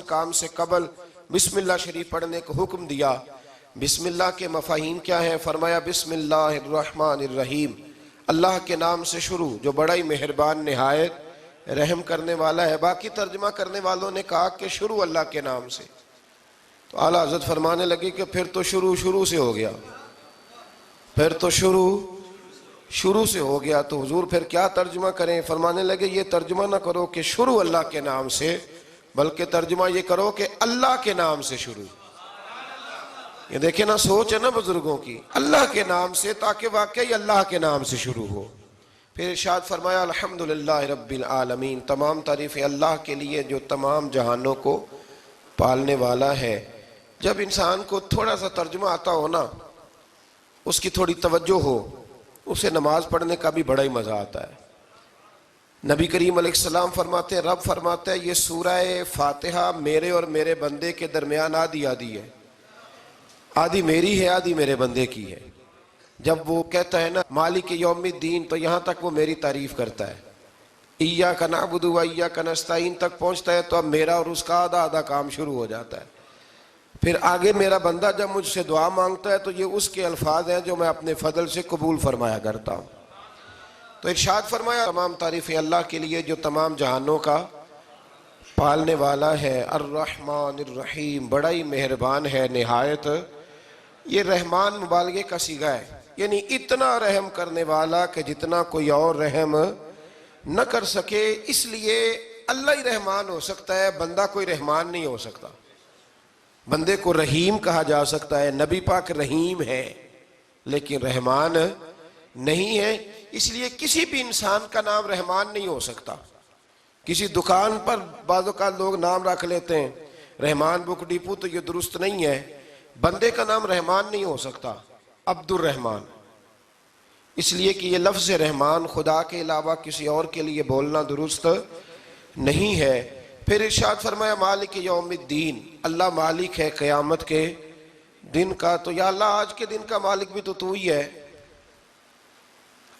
کام سے قبل بسم اللہ شریف پڑھنے کو حکم دیا۔ بسم اللہ کے مفاہیم کیا ہیں؟ فرمایا بسم اللہ الرحمن الرحیم، اللہ کے نام سے شروع جو بڑا ہی مہربان نہایت رحم کرنے والا ہے۔ باقی ترجمہ کرنے والوں نے کہا کہ شروع اللہ کے نام سے، تو اعلیٰ حضرت فرمانے لگے کہ پھر تو شروع سے ہو گیا، پھر تو شروع سے ہو گیا، تو حضور پھر کیا ترجمہ کریں؟ فرمانے لگے یہ ترجمہ نہ کرو کہ شروع اللہ کے نام سے، بلکہ ترجمہ یہ کرو کہ اللہ کے نام سے شروع۔ یہ دیکھیں نا، سوچ ہے نا بزرگوں کی، اللہ کے نام سے، تاکہ واقعی اللہ کے نام سے شروع ہو۔ پھر ارشاد فرمایا الحمدللہ رب العالمین، تمام تعریفیں اللہ کے لیے جو تمام جہانوں کو پالنے والا ہے۔ جب انسان کو تھوڑا سا ترجمہ آتا ہو نا، اس کی تھوڑی توجہ ہو، اسے نماز پڑھنے کا بھی بڑا ہی مزہ آتا ہے۔ نبی کریم علیہ السلام فرماتے ہیں، رب فرماتا ہے یہ سورہ فاتحہ میرے اور میرے بندے کے درمیان آدھی آدھی ہے، آدھی میری ہے آدھی میرے بندے کی ہے۔ جب وہ کہتا ہے نا مالک یوم الدین، تو یہاں تک وہ میری تعریف کرتا ہے، ایاک نعبد و ایاک نستعین تک پہنچتا ہے، تو اب میرا اور اس کا آدھا آدھا کام شروع ہو جاتا ہے۔ پھر آگے میرا بندہ جب مجھ سے دعا مانگتا ہے تو یہ اس کے الفاظ ہیں جو میں اپنے فضل سے قبول فرمایا کرتا ہوں۔ تو ارشاد فرمایا تمام تعریفیں اللہ کے لیے جو تمام جہانوں کا پالنے والا ہے، الرحمن الرحیم، بڑا ہی مہربان ہے نہایت۔ یہ رحمان مبالغے کا صیغہ ہے، یعنی اتنا رحم کرنے والا کہ جتنا کوئی اور رحم نہ کر سکے، اس لیے اللہ ہی رحمان ہو سکتا ہے، بندہ کوئی رحمان نہیں ہو سکتا۔ بندے کو رحیم کہا جا سکتا ہے، نبی پاک رحیم ہے لیکن رحمان نہیں ہے، اس لیے کسی بھی انسان کا نام رحمان نہیں ہو سکتا۔ کسی دکان پر بعض اوقات لوگ نام رکھ لیتے ہیں رحمان بک ڈپو، تو یہ درست نہیں ہے۔ بندے کا نام رحمان نہیں ہو سکتا، عبد الرحمان، اس لیے کہ یہ لفظ رحمان خدا کے علاوہ کسی اور کے لیے بولنا درست نہیں ہے۔ پھر ارشاد فرمایا مالک یوم الدین، اللہ مالک ہے قیامت کے دن کا۔ تو یا اللہ آج کے دن کا مالک بھی تو ہی ہے،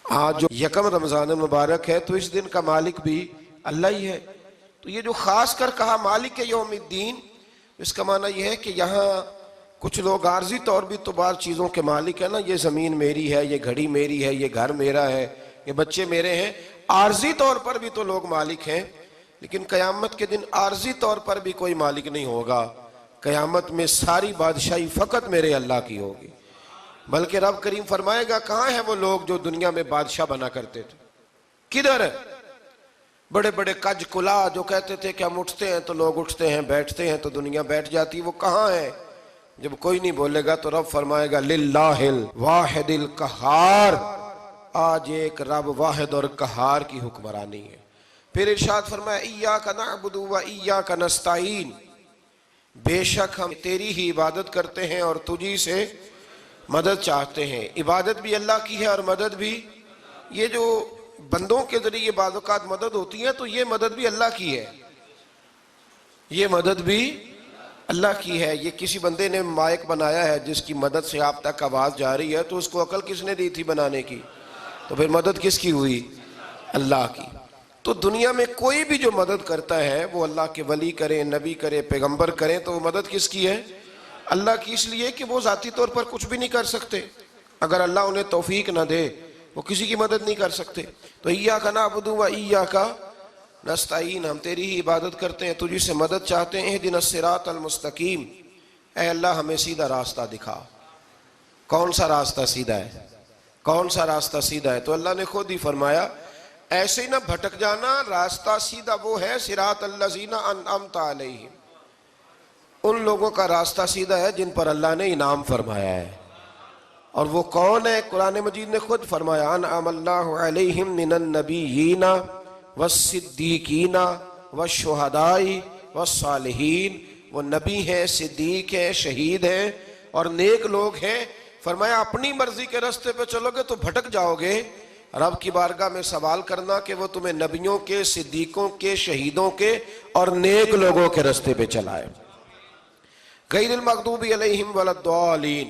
آج جو یکم رمضان مبارک ہے تو اس دن کا مالک بھی اللہ ہی ہے۔ تو یہ جو خاص کر کہا مالک یوم الدین، اس کا معنی یہ ہے کہ یہاں کچھ لوگ عارضی طور بھی تو بعض چیزوں کے مالک ہیں نا، یہ زمین میری ہے، یہ گھڑی میری ہے، یہ گھر میرا ہے، یہ بچے میرے ہیں، عارضی طور پر بھی تو لوگ مالک ہیں۔ لیکن قیامت کے دن عارضی طور پر بھی کوئی مالک نہیں ہوگا، قیامت میں ساری بادشاہی فقط میرے اللہ کی ہوگی۔ بلکہ رب کریم فرمائے گا کہاں ہیں وہ لوگ جو دنیا میں بادشاہ بنا کرتے تھے، کدھر ہے؟ بڑے بڑے کج کلا جو کہتے تھے کہ ہم اٹھتے ہیں تو لوگ اٹھتے ہیں، بیٹھتے ہیں تو دنیا بیٹھ جاتی، وہ کہاں ہے؟ جب کوئی نہیں بولے گا تو رب فرمائے گا للہ الواحد القہار، آج ایک رب واحد اور قہار کی حکمرانی ہے۔ پھر ارشاد فرمایا ایاک نعبد و ایاک نستعین، بے شک ہم تیری ہی عبادت کرتے ہیں اور تجھی سے مدد چاہتے ہیں۔ عبادت بھی اللہ کی ہے اور مدد بھی، یہ جو بندوں کے ذریعے بعض اوقات مدد ہوتی ہے تو یہ مدد بھی اللہ کی ہے، یہ مدد بھی اللہ کی ہے۔ یہ کسی بندے نے مائک بنایا ہے جس کی مدد سے آپ تک آواز جا رہی ہے، تو اس کو عقل کس نے دی تھی بنانے کی؟ تو پھر مدد کس کی ہوئی؟ اللہ کی۔ تو دنیا میں کوئی بھی جو مدد کرتا ہے وہ اللہ کے ولی کریں، نبی کرے، پیغمبر کریں، تو وہ مدد کس کی ہے؟ اللہ کی، اس لیے کہ وہ ذاتی طور پر کچھ بھی نہیں کر سکتے، اگر اللہ انہیں توفیق نہ دے وہ کسی کی مدد نہیں کر سکتے۔ تو ایاک نعبد و ایاک نستعین، ہم تیری ہی عبادت کرتے ہیں، تجھی سے مدد چاہتے ہیں۔ اہدنا الصراط المستقیم، اے اللہ ہمیں سیدھا راستہ دکھا۔ کون سا راستہ سیدھا ہے؟ کون سا راستہ سیدھا ہے؟ تو اللہ نے خود ہی فرمایا ایسے ہی نہ بھٹک جانا، راستہ سیدھا وہ ہے صراط الذین انعمت علیہم، ان لوگوں کا راستہ سیدھا ہے جن پر اللہ نے انعام فرمایا ہے۔ اور وہ کون ہے؟ قرآن مجید نے خود فرمایا انعم اللہ علیہم من النبیین والصدیقین والشہداء والصالحین، وہ نبی ہیں، صدیق ہیں، شہید ہیں اور نیک لوگ ہیں۔ فرمایا اپنی مرضی کے راستے پہ چلو گے تو بھٹک جاؤ گے، رب کی بارگاہ میں سوال کرنا کہ وہ تمہیں نبیوں کے، صدیقوں کے، شہیدوں کے اور نیک لوگوں کے راستے پہ چلائے۔ غیر المغضوب علیہم ولا الضالین،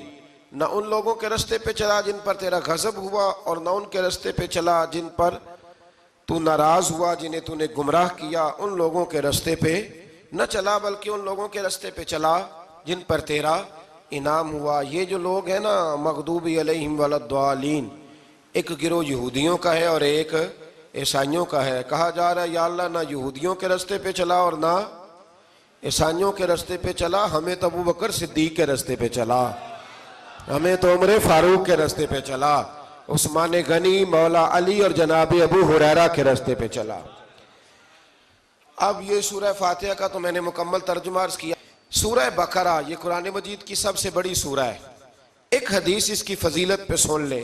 نہ ان لوگوں کے راستے پہ چلا جن پر تیرا غضب ہوا، اور نہ ان کے راستے پہ چلا جن پر تو ناراض ہوا، جنہیں تو نے گمراہ کیا، ان لوگوں کے راستے پہ نہ چلا بلکہ ان لوگوں کے راستے پہ چلا جن پر تیرا انعام ہوا۔ یہ جو لوگ ہیں نا مغضوب علیہم ولضالین، ایک گروہ یہودیوں کا ہے اور ایک عیسائیوں کا ہے۔ کہا جا رہا ہے یا اللہ نہ یہودیوں کے راستے پہ چلا اور نہ عیسائیوں کے راستے پہ چلا، ہمیں تو ابو بکر صدیق کے راستے پہ چلا، ہمیں تو عمر فاروق کے راستے پہ چلا، عثمان غنی، مولا علی اور جناب ابو ہریرہ کے راستے پہ چلا۔ اب یہ سورہ فاتحہ کا تو میں نے مکمل ترجمہ عرض کیا۔ سورہ بقرہ یہ قرآن مجید کی سب سے بڑی سورہ ہے۔ ایک حدیث اس کی فضیلت پہ سن لے،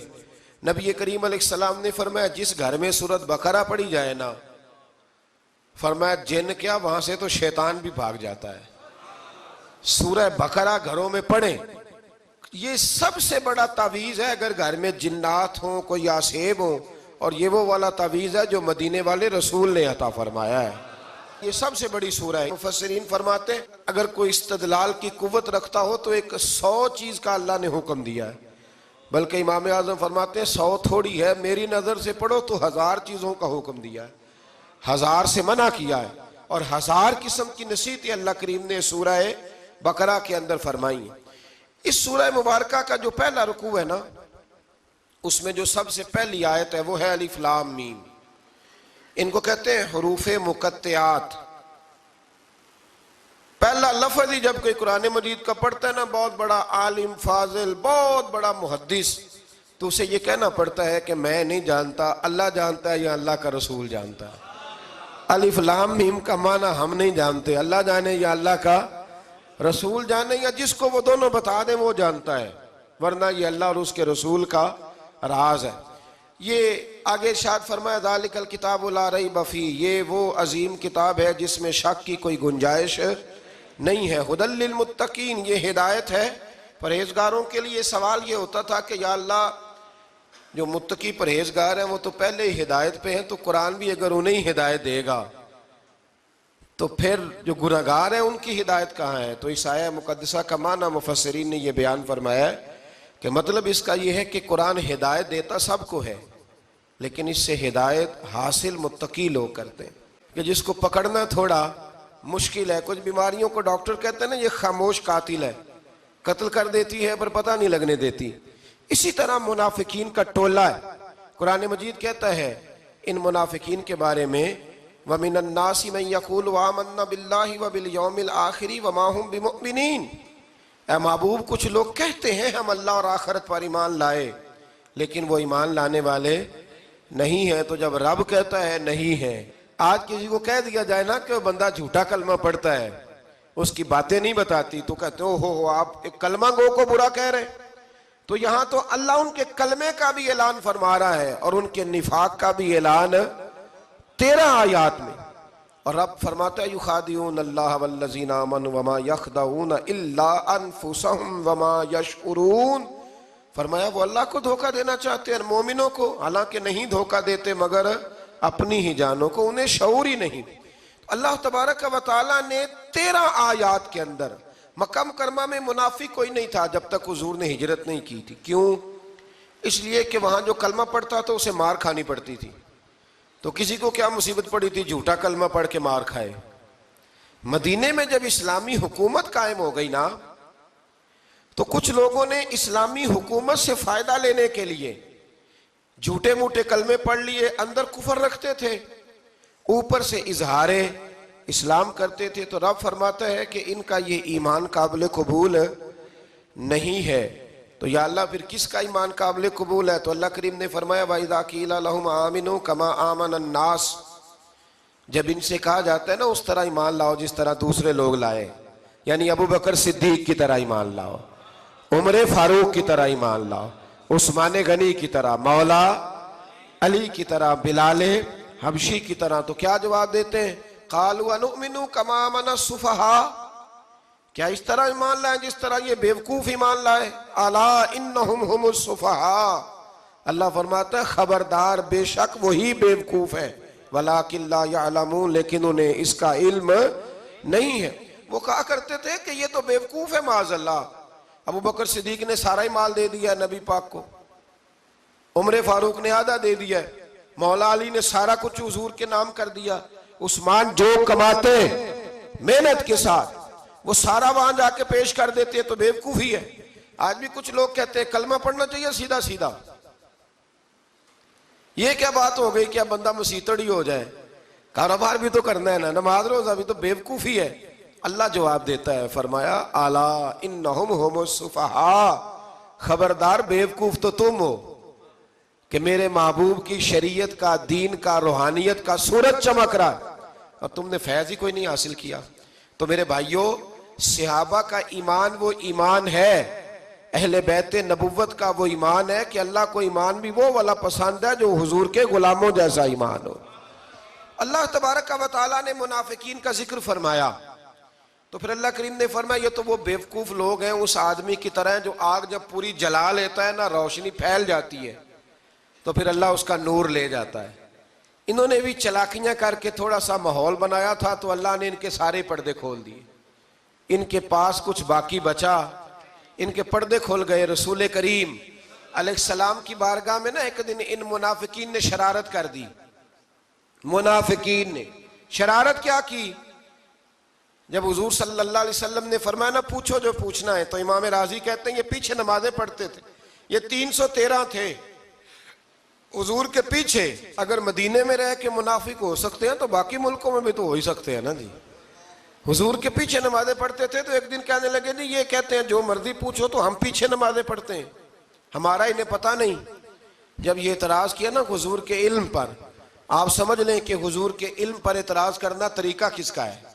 نبی کریم علیہ السلام نے فرمایا جس گھر میں سورۃ بقرہ پڑھی جائے نا، فرمایا جن کیا وہاں سے تو شیطان بھی بھاگ جاتا ہے۔ سورہ بقرہ گھروں میں پڑھیں، یہ سب سے بڑا تعویذ ہے۔ اگر گھر میں جنات ہوں، کوئی آسیب ہوں، اور یہ وہ والا تعویذ ہے جو مدینے والے رسول نے عطا فرمایا ہے۔ یہ سب سے بڑی سورہ ہے۔ مفسرین فرماتے ہیں اگر کوئی استدلال کی قوت رکھتا ہو تو ایک 100 چیز کا اللہ نے حکم دیا ہے، بلکہ امام اعظم فرماتے ہیں 100 تھوڑی ہے، میری نظر سے پڑھو تو 1000 چیزوں کا حکم دیا ہے، 1000 سے منع کیا ہے، اور 1000 قسم کی نصیحتیں اللہ کریم نے سورہ بقرہ کے اندر فرمائی ہیں۔ اس سورہ مبارکہ کا جو پہلا رکوع ہے نا، اس میں جو سب سے پہلی آیت ہے وہ ہے الف لام میم۔ ان کو کہتے ہیں حروف مقطعات۔ پہلا لفظ ہی جب کوئی قرآن مجید کا پڑھتا ہے نا، بہت بڑا عالم فاضل، بہت بڑا محدث، تو اسے یہ کہنا پڑتا ہے کہ میں نہیں جانتا، اللہ جانتا ہے یا اللہ کا رسول جانتا ہے۔ الف لام میم کا معنی ہم نہیں جانتے، اللہ جانے یا اللہ کا رسول جانے، یا جس کو وہ دونوں بتا دیں وہ جانتا ہے، ورنہ یہ اللہ اور اس کے رسول کا راز ہے۔ یہ آگے ارشاد فرمایا ذالک الکتاب لا ریب فیہ، یہ وہ عظیم کتاب ہے جس میں شک کی کوئی گنجائش نہیں ہے۔ ھدی للمتقین، یہ ہدایت ہے پرہیزگاروں کے لیے۔ سوال یہ ہوتا تھا کہ یا اللہ جو متقی پرہیزگار ہیں وہ تو پہلے ہی ہدایت پہ ہیں، تو قرآن بھی اگر انہیں ہدایت دے گا تو پھر جو گناہگار ہیں ان کی ہدایت کہاں ہے؟ تو اس آیہ مقدسہ کا معنی مفسرین نے یہ بیان فرمایا ہے کہ مطلب اس کا یہ ہے کہ قرآن ہدایت دیتا سب کو ہے، لیکن اس سے ہدایت حاصل متقی لوگ کرتے ہیں، کہ جس کو پکڑنا تھوڑا مشکل ہے۔ کچھ بیماریوں کو ڈاکٹر کہتے ہیں نا یہ خاموش قاتل ہے، قتل کر دیتی ہے پر پتہ نہیں لگنے دیتی۔ اسی طرح منافقین کا ٹولہ ہے۔ قرآن مجید کہتا ہے ان منافقین کے بارے میں وَمِنَ النَّاسِ مَن يَقُولُ آمَنَّا بِاللَّهِ وَبِالْيَوْمِ الْآخِرِ وَمَا هُمْ بِمُؤْمِنِينَ، اے محبوب کچھ لوگ کہتے ہیں ہم اللہ اور آخرت پر ایمان لائے، لیکن وہ ایمان لانے والے نہیں ہیں۔ تو جب رب کہتا ہے نہیں ہے، آج کسی کو کہہ دیا جائے نا کہ وہ بندہ جھوٹا کلمہ پڑھتا ہے، اس کی باتیں نہیں بتاتی، تو کہتے ہو آپ ایک کلمہ گو کو برا کہہ رہے ہیں۔ تو یہاں تو اللہ ان کے کلمے کا بھی اعلان فرما رہا ہے اور ان کے نفاق کا بھی اعلان 13 آیات میں۔ اور رب فرماتا ہے یخادعون اللہ والذین آمنوا وما یخدعون الا انفسهم وما یشعرون، فرمایا وہ اللہ کو دھوکہ دینا چاہتے ہیں مومنوں کو، حالانکہ نہیں دھوکہ دیتے مگر اپنی ہی جانوں کو، انہیں شعور ہی نہیں۔ اللہ تبارک و تعالیٰ نے 13 آیات کے اندر مکہ مکرمہ میں منافق کوئی نہیں تھا جب تک حضور نے ہجرت نہیں کی تھی۔ کیوں؟ اس لیے کہ وہاں جو کلمہ پڑھتا تھا اسے مار کھانی پڑتی تھی۔ تو کسی کو کیا مصیبت پڑی تھی جھوٹا کلمہ پڑھ کے مار کھائے۔ مدینے میں جب اسلامی حکومت قائم ہو گئی نا، تو کچھ لوگوں نے اسلامی حکومت سے فائدہ لینے کے لیے جھوٹے موٹے کلمے پڑھ لیے، اندر کفر رکھتے تھے، اوپر سے اظہار اسلام کرتے تھے۔ تو رب فرماتا ہے کہ ان کا یہ ایمان قابل قبول نہیں ہے۔ تو یا اللہ پھر کس کا ایمان قابل قبول ہے؟ تو اللہ کریم نے فرمایا وَإِذَا قِيلَ لَهُمْ آمِنُوا كَمَا آمَنَ النَّاسِ، جب ان سے کہا جاتا ہے نا اس طرح ایمان لاؤ جس طرح دوسرے لوگ لائے، یعنی ابو بکر صدیق کی طرح ایمان لاؤ، عمر فاروق کی طرح ایمان لاؤ، عثمان غنی کی طرح، مولا علی کی طرح، بلال حبشی کی طرح، تو کیا جواب دیتے ہیں؟ قَالُوا أَنُؤْمِنُوا كَمَا آمَنَ السُّفَهَاءُ، کیا اس طرح ایمان لائیں جس طرح یہ بیوقوف ایمان لائے؟ الا انہم ہم السفہاء، اللہ فرماتا ہے خبردار بے شک وہی بیوقوف ہے، ولیکن لا یعلمون، لیکن انہیں اس کا علم نہیں ہے۔ وہ کہا کرتے تھے کہ یہ تو بیوقوف ہے معاذ اللہ۔ ابو بکر صدیق نے سارا ہی مال دے دیا نبی پاک کو، عمر فاروق نے آدھا دے دیا، مولا علی نے سارا کچھ حضور کے نام کر دیا، عثمان جو کماتے محنت کے ساتھ وہ سارا وہاں جا کے پیش کر دیتے ہیں تو بیوقوفی ہے۔ آج بھی کچھ لوگ کہتے ہیں کلمہ پڑھنا چاہیے سیدھا سیدھا، یہ کیا بات ہو گئی کہ اب بندہ مسیتڑ ہی ہو جائے، کاروبار بھی تو کرنا ہے نا، نماز روزہ بھی تو بیوقوفی ہے۔ اللہ جواب دیتا ہے، فرمایا الا انہم ھم السفہاء، خبردار بیوقوف تو تم ہو کہ میرے محبوب کی شریعت کا، دین کا، روحانیت کا سورج چمک رہا ہے اور تم نے فیض ہی کوئی نہیں حاصل کیا۔ تو میرے بھائیوں، صحابہ کا ایمان وہ ایمان ہے، اہل بیت نبوت کا وہ ایمان ہے کہ اللہ کو ایمان بھی وہ والا پسند ہے جو حضور کے غلاموں جیسا ایمان ہو۔ اللہ تبارک و تعالیٰ نے منافقین کا ذکر فرمایا تو پھر اللہ کریم نے فرمایا یہ تو وہ بیوقوف لوگ ہیں اس آدمی کی طرح جو آگ جب پوری جلا لیتا ہے نا روشنی پھیل جاتی ہے تو پھر اللہ اس کا نور لے جاتا ہے۔ انہوں نے بھی چلاکیاں کر کے تھوڑا سا ماحول بنایا تھا تو اللہ نے ان کے سارے پردے کھول دیے، ان کے پاس کچھ باقی بچا، ان کے پردے کھول گئے۔ رسول کریم علیہ السلام کی بارگاہ میں نا ایک دن ان منافقین نے شرارت کر دی۔ منافقین نے شرارت کیا کی؟ جب حضور صلی اللہ علیہ وسلم نے فرمایا نا پوچھو جو پوچھنا ہے، تو امام راضی کہتے ہیں یہ پیچھے نمازیں پڑھتے تھے، یہ 313 تھے حضور کے پیچھے۔ اگر مدینے میں رہ کے منافق ہو سکتے ہیں تو باقی ملکوں میں بھی تو ہو ہی سکتے ہیں نا جی۔ حضور کے پیچھے نمازیں پڑھتے تھے تو ایک دن کہنے لگے نہیں یہ کہتے ہیں جو مرضی پوچھو تو ہم پیچھے نمازیں پڑھتے ہیں، ہمارا انہیں پتہ نہیں۔ جب یہ اعتراض کیا نا حضور کے علم پر، آپ سمجھ لیں کہ حضور کے علم پر اعتراض کرنا طریقہ کس کا ہے؟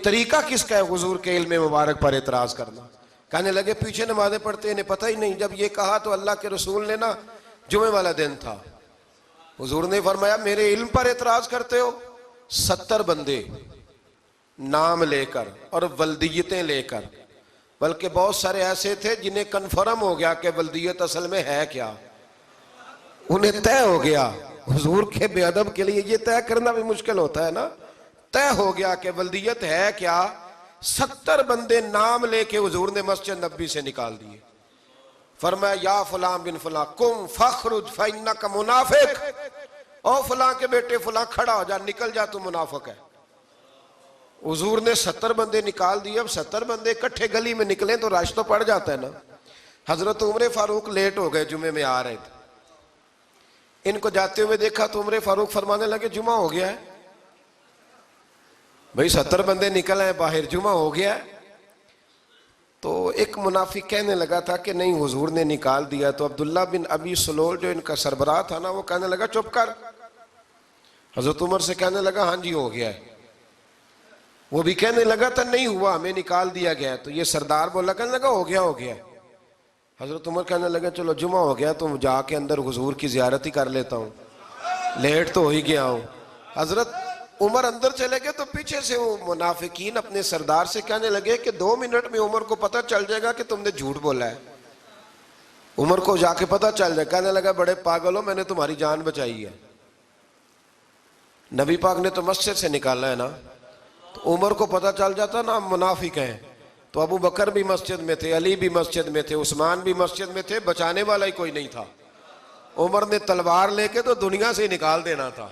طریقہ کس کا ہے حضور کے علم مبارک پر اعتراض کرنا؟ کہنے لگے پیچھے نمازیں پڑھتے ہیں، انہیں پتہ ہی نہیں۔ جب یہ کہا تو اللہ کے رسول نے نا، جمعے والا دن تھا، حضور نے فرمایا میرے علم پر اعتراض کرتے ہو؟ 70 بندے نام لے کر اور ولدیتیں لے کر، بلکہ بہت سارے ایسے تھے جنہیں کنفرم ہو گیا کہ ولدیت اصل میں ہے کیا، انہیں طے ہو گیا۔ حضور کے بے ادب کے لیے یہ طے کرنا بھی مشکل ہوتا ہے نا، طے ہو گیا کہ ولدیت ہے کیا۔ 70 بندے نام لے کے حضور نے مسجد نبی سے نکال دیے، فرمایا یا فلاں بن فلاں قم فخرج فإنک منافق، او فلاں کے بیٹے فلاں کھڑا ہو جا، نکل جا، تو منافق ہے۔ حضور نے 70 بندے نکال دیے۔ اب 70 بندے اکٹھے گلی میں نکلیں تو رش تو پڑ جاتا ہے نا۔ حضرت عمر فاروق لیٹ ہو گئے، جمعے میں آ رہے تھے، ان کو جاتے ہوئے دیکھا تو عمر فاروق فرمانے لگے جمعہ ہو گیا ہے بھئی، 70 بندے نکل آئے باہر، جمعہ ہو گیا ہے۔ تو ایک منافق کہنے لگا تھا کہ نہیں حضور نے نکال دیا، تو عبداللہ بن ابی سلول جو ان کا سربراہ تھا نا وہ کہنے لگا چپ کر۔ حضرت عمر سے کہنے لگا ہاں جی ہو گیا ہے۔ وہ بھی کہنے لگا تھا نہیں ہوا، ہمیں نکال دیا گیا ہے۔ تو یہ سردار بولا، کہنے لگا ہو گیا ہے۔ حضرت عمر کہنے لگا چلو جمعہ ہو گیا تو جا کے اندر حضور کی زیارت ہی کر لیتا ہوں، لیٹ تو ہو ہی گیا ہوں۔ حضرت عمر اندر چلے گئے تو پیچھے سے وہ منافقین اپنے سردار سے کہنے لگے کہ 2 منٹ میں عمر کو پتہ چل جائے گا کہ تم نے جھوٹ بولا ہے۔ عمر کو جا کے پتہ چل جائے، کہنے لگا بڑے پاگل ہو، میں نے تمہاری جان بچائی ہے، نبی پاک نے تو مسجد سے نکالا ہے نا۔ تو عمر کو پتہ چل جاتا نا ہم منافق ہیں، تو ابو بکر بھی مسجد میں تھے، علی بھی مسجد میں تھے، عثمان بھی مسجد میں تھے، بچانے والا ہی کوئی نہیں تھا۔ عمر نے تلوار لے کے تو دنیا سے ہی نکال دینا تھا،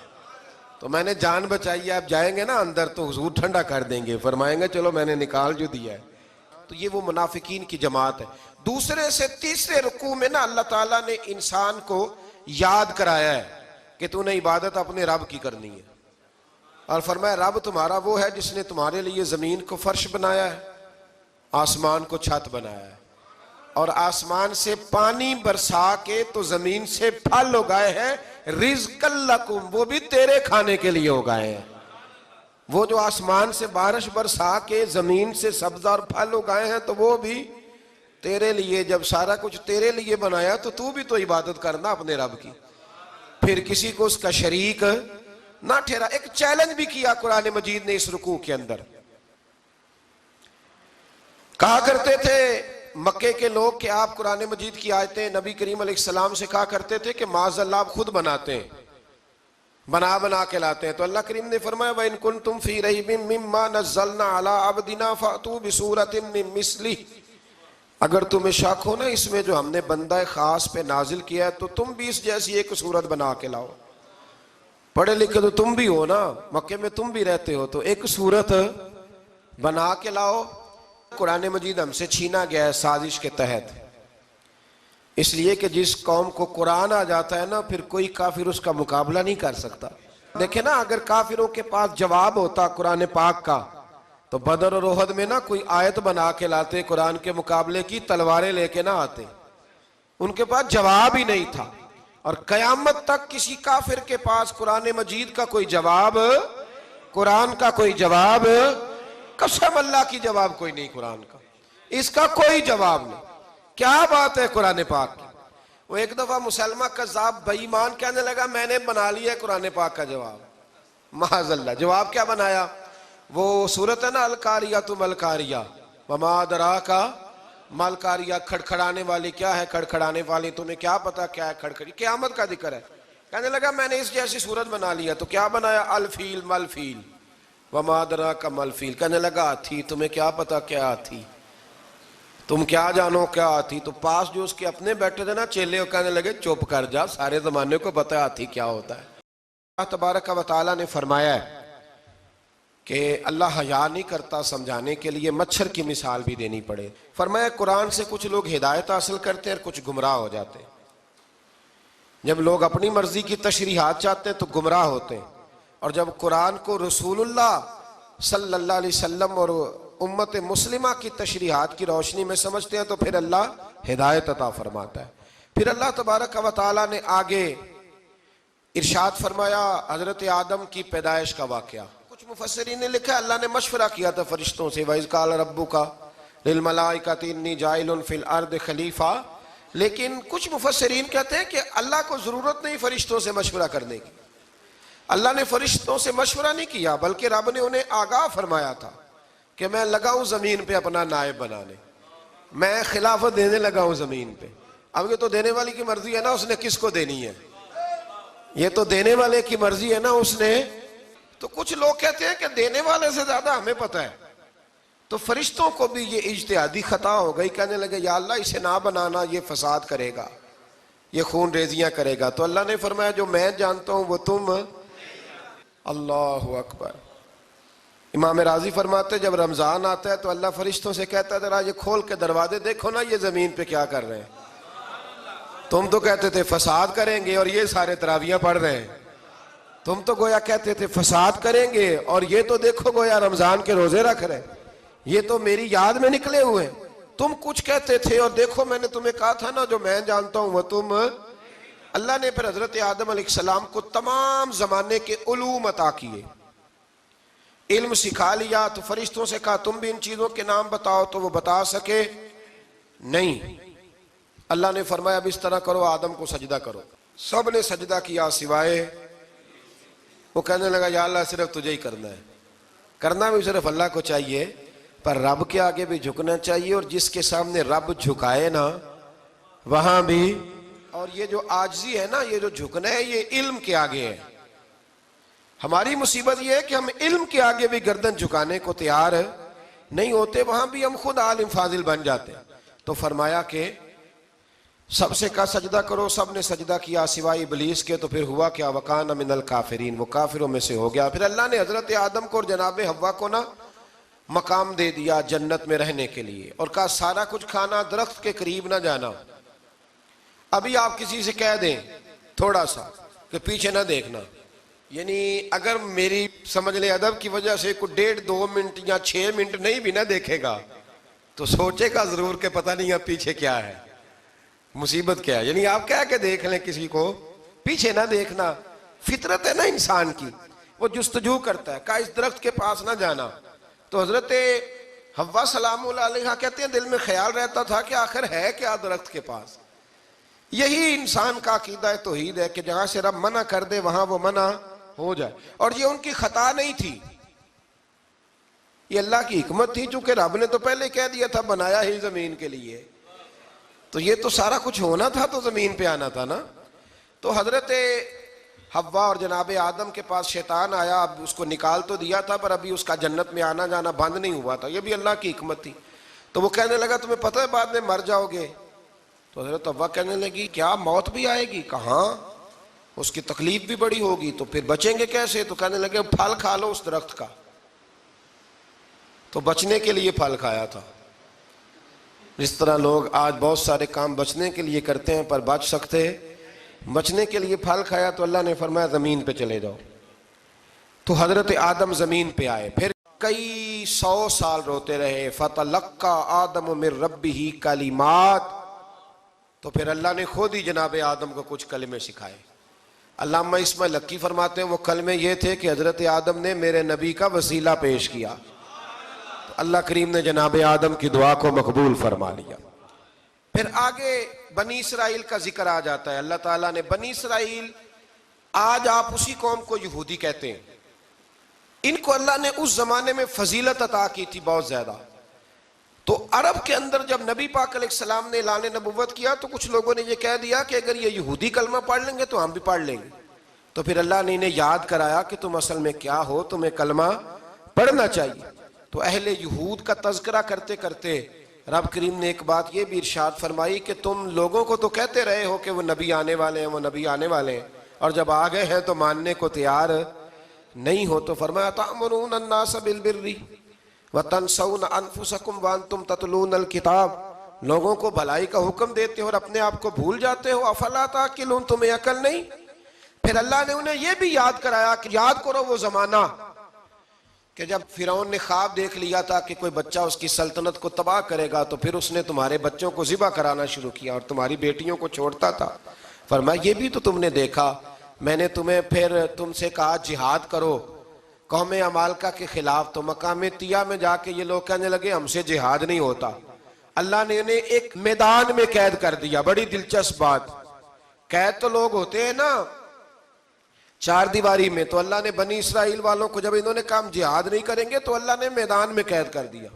تو میں نے جان بچائی ہے، آپ جائیں گے نا اندر تو حضور ٹھنڈا کر دیں گے، فرمائیں گے چلو میں نے نکال جو دیا ہے۔ تو یہ وہ منافقین کی جماعت ہے۔ دوسرے سے تیسرے رکوع میں نا اللہ تعالیٰ نے انسان کو یاد کرایا ہے کہ تو نے عبادت اپنے رب کی کرنی ہے، اور فرمایا رب تمہارا وہ ہے جس نے تمہارے لیے زمین کو فرش بنایا ہے، آسمان کو چھت بنایا ہے، اور آسمان سے پانی برسا کے تو زمین سے پھل اگائے ہیں، رزق لکم، وہ بھی تیرے کھانے کے لیے اگائے ہیں۔ وہ جو آسمان سے بارش برسا کے زمین سے سبز اور پھل اگائے ہیں تو وہ بھی تیرے لیے۔ جب سارا کچھ تیرے لیے بنایا تو بھی تو عبادت کرنا اپنے رب کی، پھر کسی کو اس کا شریک نہ ٹھہرا۔ ایک چیلنج بھی کیا قرآن مجید نے اس رکوع کے اندر۔ کہا کرتے تھے مکے کے لوگ کہ آپ قرآن مجید کی آیتیں نبی کریم علیہ السلام سے کہا کرتے تھے کہ معاذ اللہ آپ خود بناتے ہیں، بنا کے لاتے ہیں۔ تو اللہ کریم نے فرمایا وَإِن كُنتُمْ فِي رَيْبٍ مِّمَّا نَزَّلْنَا عَلَىٰ عَبْدِنَا فَأْتُوا بِسُورَةٍ مِّن مِّثْلِهِ، اگر تمہیں شک ہو نا اس میں جو ہم نے بندہ خاص پہ نازل کیا ہے تو تم بھی اس جیسی ایک صورت بنا کے لاؤ۔ پڑھے لکھے تو تم بھی ہو نا، مکے میں تم بھی رہتے ہو، تو ایک صورت بنا کے لاؤ. قرآن مجید ہم سے چھینا گیا ہے سازش کے تحت، اس لیے کہ جس قوم کو قرآن آ جاتا ہے نا پھر کوئی کافر اس کا مقابلہ نہیں کر سکتا. دیکھیں نا، اگر کافروں کے پاس جواب ہوتا قرآن پاک کا تو بدر اور احد میں نا کوئی آیت بنا کے لاتے، قرآن کے مقابلے کی تلواریں لے کے نہ آتے. ان کے پاس جواب ہی نہیں تھا. اور قیامت تک کسی کافر کے پاس قرآن مجید کا کوئی جواب، قرآن کا کوئی جواب، قسم اللہ کی جواب کوئی نہیں قرآن کا، اس کا کوئی جواب نہیں. کیا بات ہے قرآن پاک کی. وہ ایک دفعہ مسلمہ کذاب بے ایمان کہنے لگا میں نے بنا لیا ہے قرآن پاک کا جواب. معاذ اللہ. جواب کیا بنایا؟ وہ صورت ہے نا القاریۃ ما القاریہ وما ادراک ما القاریہ، کھڑکھڑانے والی کیا ہے، کھڑکھڑانے والی تمہیں کیا پتا کیا ہے کھڑکھڑی، قیامت کا ذکر ہے. کہنے لگا میں نے اس جیسی صورت بنا لیا. تو کیا بنایا؟ الفیل ملفیل وما ادراک ما الفیل. کہنے لگا ہاتھی، تمہیں کیا پتا کیا ہاتھی، تم کیا جانو کیا ہاتھی. تو پاس جو اس کے اپنے بیٹھے تھے نا چیلے، وہ کہنے لگے چپ کر جا، سارے زمانے کو پتا ہے ہاتھی کیا ہوتا ہے. اللہ تبارک و تعالیٰ نے فرمایا ہے کہ اللہ حیا نہیں کرتا سمجھانے کے لیے مچھر کی مثال بھی دینی پڑے. فرمایا قرآن سے کچھ لوگ ہدایت حاصل کرتے ہیں اور کچھ گمراہ ہو جاتے ہیں. جب لوگ اپنی مرضی کی تشریحات چاہتے ہیں تو گمراہ ہوتے ہیں، اور جب قرآن کو رسول اللہ صلی اللہ علیہ وسلم اور امت مسلمہ کی تشریحات کی روشنی میں سمجھتے ہیں تو پھر اللہ ہدایت عطا فرماتا ہے. پھر اللہ تبارک و تعالیٰ نے آگے ارشاد فرمایا حضرت آدم کی پیدائش کا واقعہ. کچھ مفسرین نے لکھا اللہ نے مشورہ کیا تھا فرشتوں سے، وَإِذْ قَالَ رَبُّكَ لِلْمَلَائِكَةِ إِنِّي جَاعِلٌ فِي الْأَرْضِ خَلِيفَةً. لیکن کچھ مفسرین کہتے ہیں کہ اللہ کو ضرورت نہیں فرشتوں سے مشورہ کرنے کی. اللہ نے فرشتوں سے مشورہ نہیں کیا، بلکہ رب نے انہیں آگاہ فرمایا تھا کہ میں لگا ہوں زمین پہ اپنا نائب بنانے، میں خلافت دینے لگا ہوں زمین پہ. اب یہ تو دینے والی کی مرضی ہے نا اس نے کس کو دینی ہے، یہ تو دینے والے کی مرضی ہے نا اس نے. تو کچھ لوگ کہتے ہیں کہ دینے والے سے زیادہ ہمیں پتہ ہے. تو فرشتوں کو بھی یہ اجتہادی خطا ہو گئی، کہنے لگے یا اللہ اسے نہ بنانا، یہ فساد کرے گا، یہ خون ریزیاں کرے گا. تو اللہ نے فرمایا جو میں جانتا ہوں وہ تم. اللہ اکبر. امام راضی فرماتے جب رمضان آتا ہے تو اللہ فرشتوں سے کہتا ہے ذرا یہ کھول کے دروازے دیکھو نا یہ زمین پہ کیا کر رہے ہیں. تم تو کہتے تھے فساد کریں گے اور یہ سارے تراویحیں پڑھ رہے ہیں. تم تو گویا کہتے تھے فساد کریں گے اور یہ تو دیکھو گویا رمضان کے روزے رکھ رہے ہیں. یہ تو میری یاد میں نکلے ہوئے ہیں. تم کچھ کہتے تھے اور دیکھو میں نے تمہیں کہا تھا نا جو میں جانتا ہوں وہ تم. اللہ نے پھر حضرت آدم علیہ السلام کو تمام زمانے کے علوم عطا کیے، علم سکھا لیا. تو فرشتوں سے کہا تم بھی ان چیزوں کے نام بتاؤ، تو وہ بتا سکے نہیں. اللہ نے فرمایا اب اس طرح کرو آدم کو سجدہ کرو. سب نے سجدہ کیا سوائے. وہ کہنے لگا یا اللہ صرف تجھے ہی کرنا ہے. کرنا بھی صرف اللہ کو چاہیے، پر رب کے آگے بھی جھکنا چاہیے، اور جس کے سامنے رب جھکائے نا وہاں بھی. اور یہ جو عاجزی ہے نا، یہ جو جھکنا ہے، یہ علم کے آگے ہے. ہماری مصیبت یہ ہے کہ ہم علم کے آگے بھی گردن جھکانے کو تیار نہیں ہوتے، وہاں بھی ہم خود عالم فاضل بن جاتے ہیں. تو فرمایا کہ سب سے کہا سجدہ کرو، سب نے سجدہ کیا سوائے ابلیس کے. تو پھر ہوا کیا وَكَانَ مِنَ الْكَافِرِينَ، وہ کافروں میں سے ہو گیا. پھر اللہ نے حضرت آدم کو اور جناب حوا کو نا مقام دے دیا جنت میں رہنے کے لیے، اور کہا سارا کچھ کھانا، درخت کے قریب نہ جانا. ابھی آپ کسی سے کہہ دیں تھوڑا سا کہ پیچھے نہ دیکھنا، یعنی اگر میری سمجھ لیں ادب کی وجہ سے کوئی 1.5-2 منٹ یا 6 منٹ نہیں بھی نہ دیکھے گا تو سوچے گا ضرور کہ پتہ نہیں اب پیچھے کیا ہے، مصیبت کیا ہے. یعنی آپ کہہ کے دیکھ لیں کسی کو، پیچھے نہ دیکھنا. فطرت ہے نا انسان کی، وہ جستجو کرتا ہے. کہا اس درخت کے پاس نہ جانا. تو حضرت حوا سلام اللہ علیہ کہتے ہیں دل میں خیال رہتا تھا کہ آخر ہے کیا درخت کے پاس. یہی انسان کا عقیدہ توحید ہے کہ جہاں سے رب منع کر دے وہاں وہ منع ہو جائے. اور یہ ان کی خطا نہیں تھی، یہ اللہ کی حکمت تھی، چونکہ رب نے تو پہلے کہہ دیا تھا بنایا ہی زمین کے لیے، تو یہ تو سارا کچھ ہونا تھا تو زمین پہ آنا تھا نا. تو حضرت حوا اور جناب آدم کے پاس شیطان آیا. اب اس کو نکال تو دیا تھا پر ابھی اس کا جنت میں آنا جانا بند نہیں ہوا تھا، یہ بھی اللہ کی حکمت تھی. تو وہ کہنے لگا تمہیں پتہ ہے بعد میں مر جاؤ گے. تو حضرت حوا کہنے لگی کیا موت بھی آئے گی؟ کہاں، اس کی تکلیف بھی بڑی ہوگی، تو پھر بچیں گے کیسے؟ تو کہنے لگے پھل کھا لو اس درخت کا. تو بچنے کے لیے پھل کھایا تھا. جس طرح لوگ آج بہت سارے کام بچنے کے لیے کرتے ہیں پر بچ سکتے، بچنے کے لیے پھل کھایا تو اللہ نے فرمایا زمین پہ چلے جاؤ. تو حضرت آدم زمین پہ آئے، پھر کئی 100 سال روتے رہے. فَتَلَقَّى آدَمُ مِن رَبِّهِ کلمات، تو پھر اللہ نے خود ہی جناب آدم کو کچھ کلمے سکھائے. علامہ اسماعیل حقی فرماتے ہیں وہ کلمے یہ تھے کہ حضرت آدم نے میرے نبی کا وسیلہ پیش کیا، تو اللہ کریم نے جناب آدم کی دعا کو مقبول فرما لیا. پھر آگے بنی اسرائیل کا ذکر آ جاتا ہے. اللہ تعالیٰ نے بنی اسرائیل، آج آپ اسی قوم کو یہودی کہتے ہیں، ان کو اللہ نے اس زمانے میں فضیلت عطا کی تھی بہت زیادہ. تو عرب کے اندر جب نبی پاک علیہ السلام نے اعلان نبوت کیا تو کچھ لوگوں نے یہ کہہ دیا کہ اگر یہ یہودی کلمہ پڑھ لیں گے تو ہم بھی پڑھ لیں گے. تو پھر اللہ نے انہیں یاد کرایا کہ تم اصل میں کیا ہو، تمہیں کلمہ پڑھنا چاہیے. تو اہل یہود کا تذکرہ کرتے کرتے رب کریم نے ایک بات یہ بھی ارشاد فرمائی کہ تم لوگوں کو تو کہتے رہے ہو کہ وہ نبی آنے والے ہیں، وہ نبی آنے والے ہیں، اور جب آ گئے ہیں تو ماننے کو تیار نہیں ہو. تو فرمایا تأمرون الناس بالبر وتنسون انفسکم وانتم تتلون الکتاب، لوگوں کو بھلائی کا حکم دیتے ہو اور اپنے آپ کو بھول جاتے ہو. افلا تعقلون، تمہیں عقل نہیں؟ پھر اللہ نے انہیں یہ بھی یاد کرایا کہ یاد کرو وہ زمانہ کہ جب فرعون نے خواب دیکھ لیا تھا کہ کوئی بچہ اس کی سلطنت کو تباہ کرے گا، تو پھر اس نے تمہارے بچوں کو ذبح کرانا شروع کیا اور تمہاری بیٹیوں کو چھوڑتا تھا. فرمایا یہ بھی تو تم نے دیکھا، میں نے تمہیں پھر تم سے کہا جہاد کرو قوم عمالقہ کے خلاف، تو مقام طیہ میں جا کے یہ لوگ کہنے لگے ہم سے جہاد نہیں ہوتا. اللہ نے انہیں ایک میدان میں قید کر دیا. بڑی دلچسپ بات، قید تو لوگ ہوتے ہیں نا چار دیواری میں، تو اللہ نے بنی اسرائیل والوں کو جب انہوں نے کہا ہم جہاد نہیں کریں گے تو اللہ نے میدان میں قید کر دیا.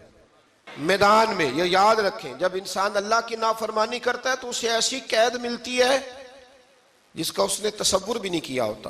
میدان میں، یہ یاد رکھیں، جب انسان اللہ کی نافرمانی کرتا ہے تو اسے ایسی قید ملتی ہے جس کا اس نے تصور بھی نہیں کیا ہوتا.